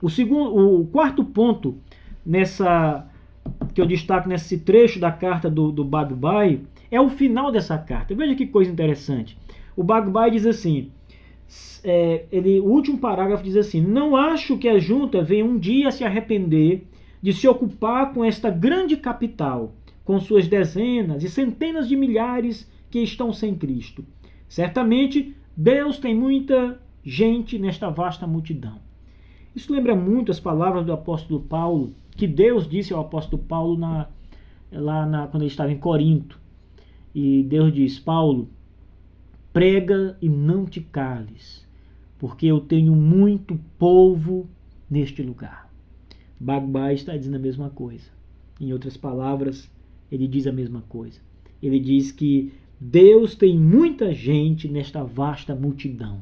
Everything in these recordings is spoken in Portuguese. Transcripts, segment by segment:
O quarto ponto que eu destaco nesse trecho da carta do Bagbai é o final dessa carta. Veja que coisa interessante. O Bagbai diz assim, o último parágrafo diz assim: não acho que a junta venha um dia se arrepender de se ocupar com esta grande capital, com suas dezenas e centenas de milhares que estão sem Cristo. Certamente, Deus tem muita gente nesta vasta multidão. Isso lembra muito as palavras do apóstolo Paulo, que Deus disse ao apóstolo Paulo quando ele estava em Corinto. E Deus diz: Paulo, prega e não te cales, porque eu tenho muito povo neste lugar. Bagbai está dizendo a mesma coisa. Em outras palavras, ele diz a mesma coisa. Ele diz que Deus tem muita gente nesta vasta multidão.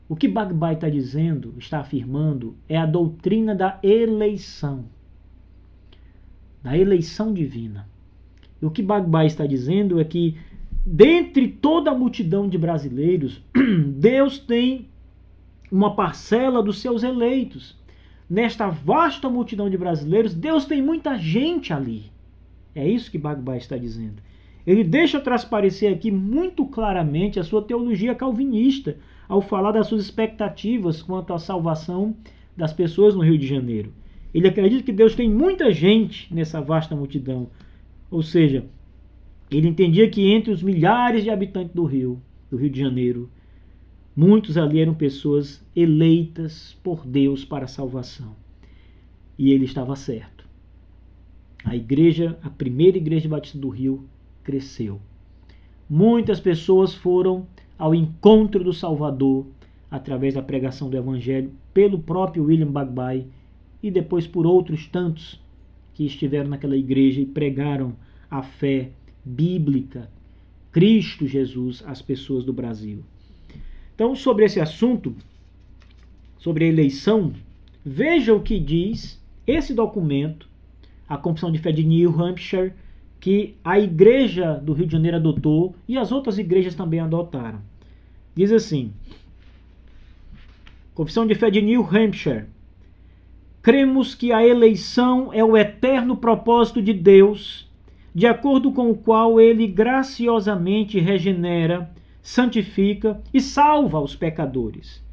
O que Bagbai está dizendo, está afirmando, é a doutrina da eleição divina. E o que Bagbai está dizendo é que, dentre toda a multidão de brasileiros, Deus tem uma parcela dos seus eleitos. Nesta vasta multidão de brasileiros, Deus tem muita gente ali. É isso que Bagbai está dizendo. Ele deixa transparecer aqui muito claramente a sua teologia calvinista, ao falar das suas expectativas quanto à salvação das pessoas no Rio de Janeiro. Ele acredita que Deus tem muita gente nessa vasta multidão. Ou seja, ele entendia que entre os milhares de habitantes do Rio de Janeiro, muitos ali eram pessoas eleitas por Deus para a salvação. E ele estava certo. A primeira igreja batista do Rio, cresceu. Muitas pessoas foram ao encontro do Salvador através da pregação do Evangelho pelo próprio William Bagbai e depois por outros tantos que estiveram naquela igreja e pregaram a fé bíblica, Cristo Jesus, às pessoas do Brasil. Então, sobre esse assunto, sobre a eleição, veja o que diz esse documento, a Confissão de Fé de New Hampshire, que a igreja do Rio de Janeiro adotou e as outras igrejas também adotaram. Diz assim: Confissão de Fé de New Hampshire: cremos que a eleição é o eterno propósito de Deus, de acordo com o qual ele graciosamente regenera, santifica e salva os pecadores,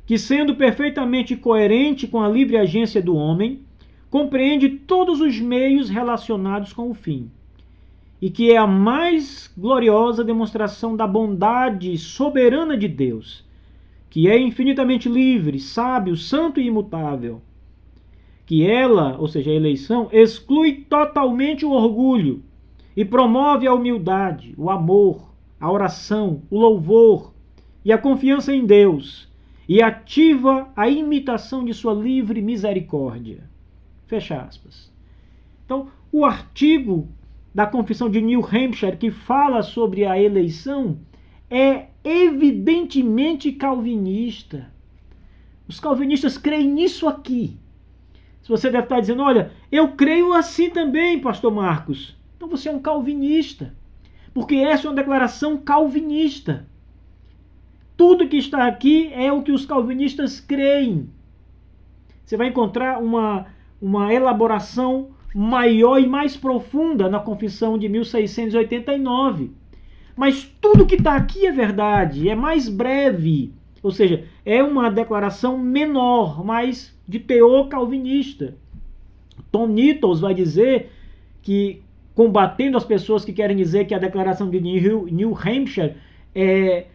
que, sendo perfeitamente coerente com a livre agência do homem, compreende todos os meios relacionados com o fim, e que é a mais gloriosa demonstração da bondade soberana de Deus, que é infinitamente livre, sábio, santo e imutável, que ela, ou seja, a eleição, exclui totalmente o orgulho e promove a humildade, o amor, a oração, o louvor e a confiança em Deus, e ativa a imitação de sua livre misericórdia. Fecha aspas. Então, o artigo da Confissão de New Hampshire, que fala sobre a eleição, é evidentemente calvinista. Os calvinistas creem nisso aqui. Se você deve estar dizendo: olha, eu creio assim também, pastor Marcos. Então você é um calvinista, porque essa é uma declaração calvinista. Tudo que está aqui é o que os calvinistas creem. Você vai encontrar uma elaboração maior e mais profunda na Confissão de 1689. Mas tudo que está aqui é verdade, é mais breve. Ou seja, é uma declaração menor, mas de teor calvinista. Tom Nettles vai dizer que, combatendo as pessoas que querem dizer que a declaração de New Hampshire é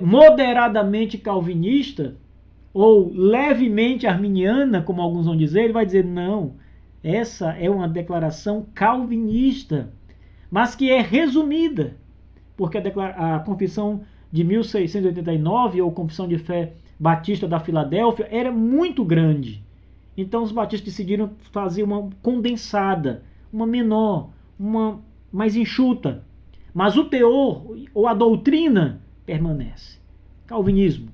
moderadamente calvinista, ou levemente arminiana, como alguns vão dizer, ele vai dizer: não, essa é uma declaração calvinista, mas que é resumida, porque a Confissão de 1689, ou Confissão de Fé Batista da Filadélfia, era muito grande. Então os batistas decidiram fazer uma condensada, uma menor, uma mais enxuta. Mas o teor, ou a doutrina, permanece. Calvinismo.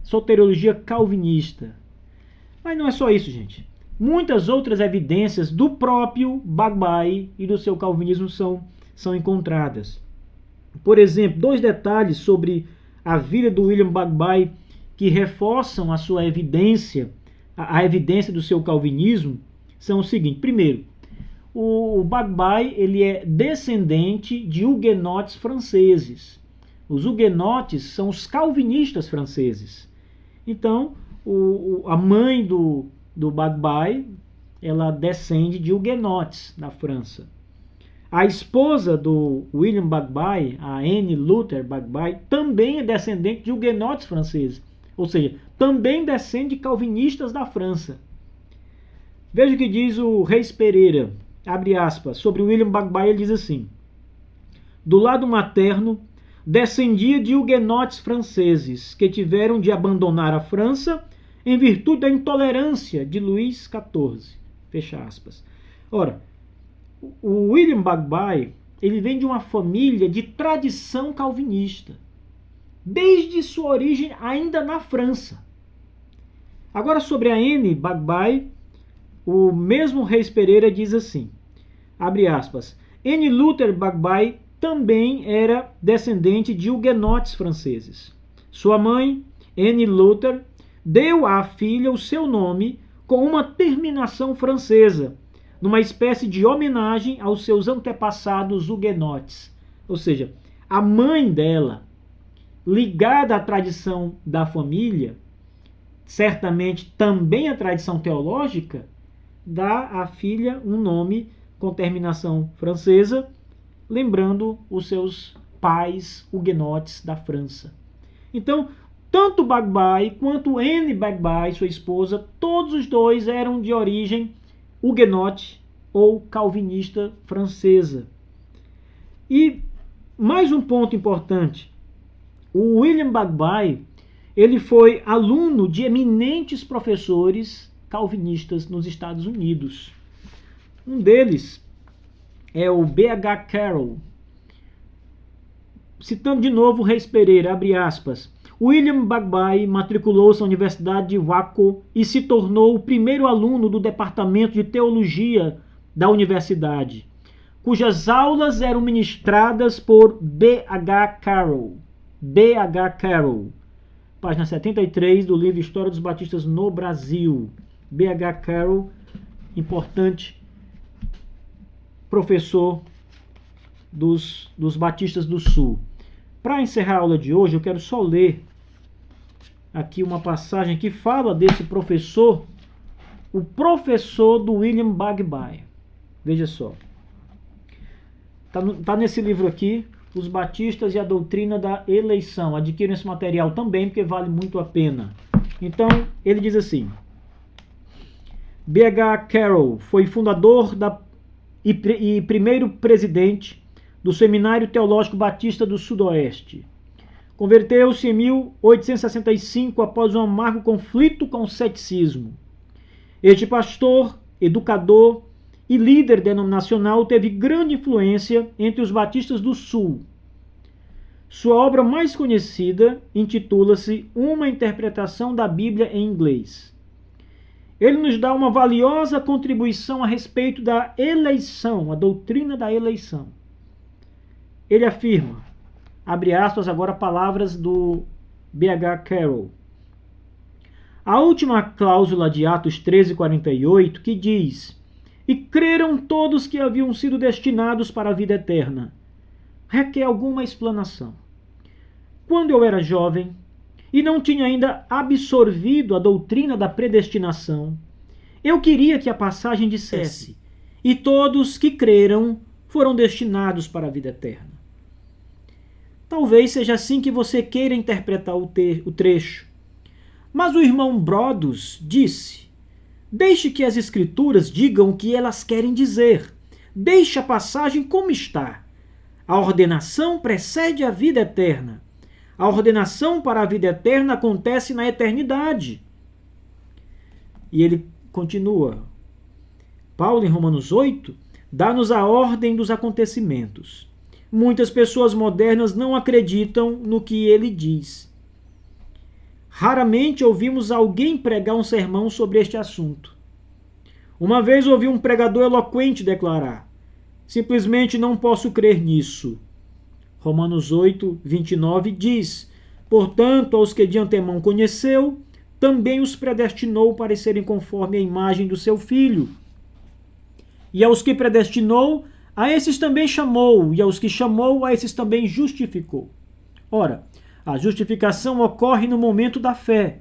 Soteriologia calvinista. Mas não é só isso, gente. Muitas outras evidências do próprio Bagbai e do seu calvinismo são encontradas. Por exemplo, 2 detalhes sobre a vida do William Bagbai que reforçam a sua evidência, a evidência do seu calvinismo, são os seguintes. Primeiro, o Bagbai ele é descendente de huguenotes franceses. Os huguenotes são os calvinistas franceses. Então, a mãe do Bagbai, ela descende de huguenotes da França. A esposa do William Bagbai, a Anne Luther Bagbai, também é descendente de huguenotes franceses. Ou seja, também descende de calvinistas da França. Veja o que diz o Reis Pereira, abre aspas, sobre William Bagbai, ele diz assim: do lado materno, descendia de huguenotes franceses que tiveram de abandonar a França em virtude da intolerância de Luís XIV. Fecha aspas. Ora, o William Bagbai, ele vem de uma família de tradição calvinista, desde sua origem ainda na França. Agora, sobre a Anne Bagbai, o mesmo Reis Pereira diz assim, abre aspas, Anne Luther Bagbai também era descendente de huguenotes franceses. Sua mãe, Anne Luther, deu à filha o seu nome com uma terminação francesa, numa espécie de homenagem aos seus antepassados huguenotes. Ou seja, a mãe dela, ligada à tradição da família, certamente também à tradição teológica, dá à filha um nome com terminação francesa, lembrando os seus pais huguenotes da França. Então, tanto Bagbai quanto Anne Bagbai, sua esposa, todos os dois eram de origem huguenote ou calvinista francesa. E mais um ponto importante, o William Bagbai, ele foi aluno de eminentes professores calvinistas nos Estados Unidos. Um deles é o B.H. Carroll. Citando de novo o Reis Pereira, abre aspas, William Bagbai matriculou-se na Universidade de Waco e se tornou o primeiro aluno do Departamento de Teologia da universidade, cujas aulas eram ministradas por B.H. Carroll. B.H. Carroll, página 73 do livro História dos Batistas no Brasil. B.H. Carroll, importante professor dos Batistas do Sul. Para encerrar a aula de hoje, eu quero só ler aqui uma passagem que fala desse professor, o professor do William Bagbai. Veja só. Tá nesse livro aqui, Os Batistas e a Doutrina da Eleição. Adquiram esse material também, porque vale muito a pena. Então, ele diz assim, B.H. Carroll foi fundador e primeiro presidente do Seminário Teológico Batista do Sudoeste. Converteu-se em 1865 após um amargo conflito com o ceticismo. Este pastor, educador e líder denominacional teve grande influência entre os batistas do Sul. Sua obra mais conhecida intitula-se Uma Interpretação da Bíblia em Inglês. Ele nos dá uma valiosa contribuição a respeito da eleição, a doutrina da eleição. Ele afirma, abre aspas agora palavras do B.H. Carroll, a última cláusula de Atos 13:48 que diz, e creram todos que haviam sido destinados para a vida eterna, requer alguma explanação. Quando eu era jovem, e não tinha ainda absorvido a doutrina da predestinação, eu queria que a passagem dissesse, e todos que creram foram destinados para a vida eterna. Talvez seja assim que você queira interpretar o trecho. Mas o irmão Brodus disse, deixe que as escrituras digam o que elas querem dizer. Deixe a passagem como está. A ordenação precede a vida eterna. A ordenação para a vida eterna acontece na eternidade. E ele continua. Paulo, em Romanos 8, dá-nos a ordem dos acontecimentos. Muitas pessoas modernas não acreditam no que ele diz. Raramente ouvimos alguém pregar um sermão sobre este assunto. Uma vez ouvi um pregador eloquente declarar, simplesmente não posso crer nisso. Romanos 8, 29 diz, Portanto, aos que de antemão conheceu, também os predestinou para serem conforme a imagem do seu Filho. E aos que predestinou, a esses também chamou, e aos que chamou, a esses também justificou. Ora, a justificação ocorre no momento da fé.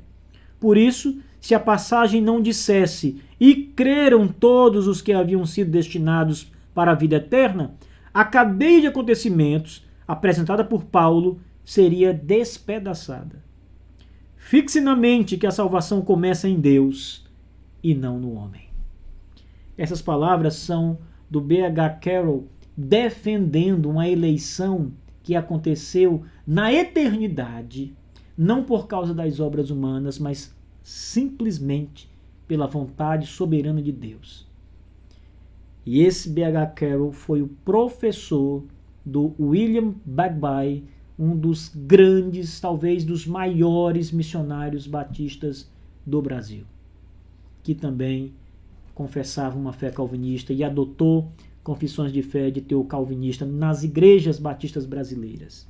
Por isso, se a passagem não dissesse e creram todos os que haviam sido destinados para a vida eterna, a cadeia de acontecimentos apresentada por Paulo seria despedaçada. Fixe na mente que a salvação começa em Deus e não no homem. Essas palavras são do B.H. Carroll defendendo uma eleição que aconteceu na eternidade, não por causa das obras humanas, mas simplesmente pela vontade soberana de Deus. E esse B.H. Carroll foi o professor do William Bagby, um dos grandes, talvez dos maiores missionários batistas do Brasil, que também confessava uma fé calvinista e adotou confissões de fé de teor calvinista nas igrejas batistas brasileiras.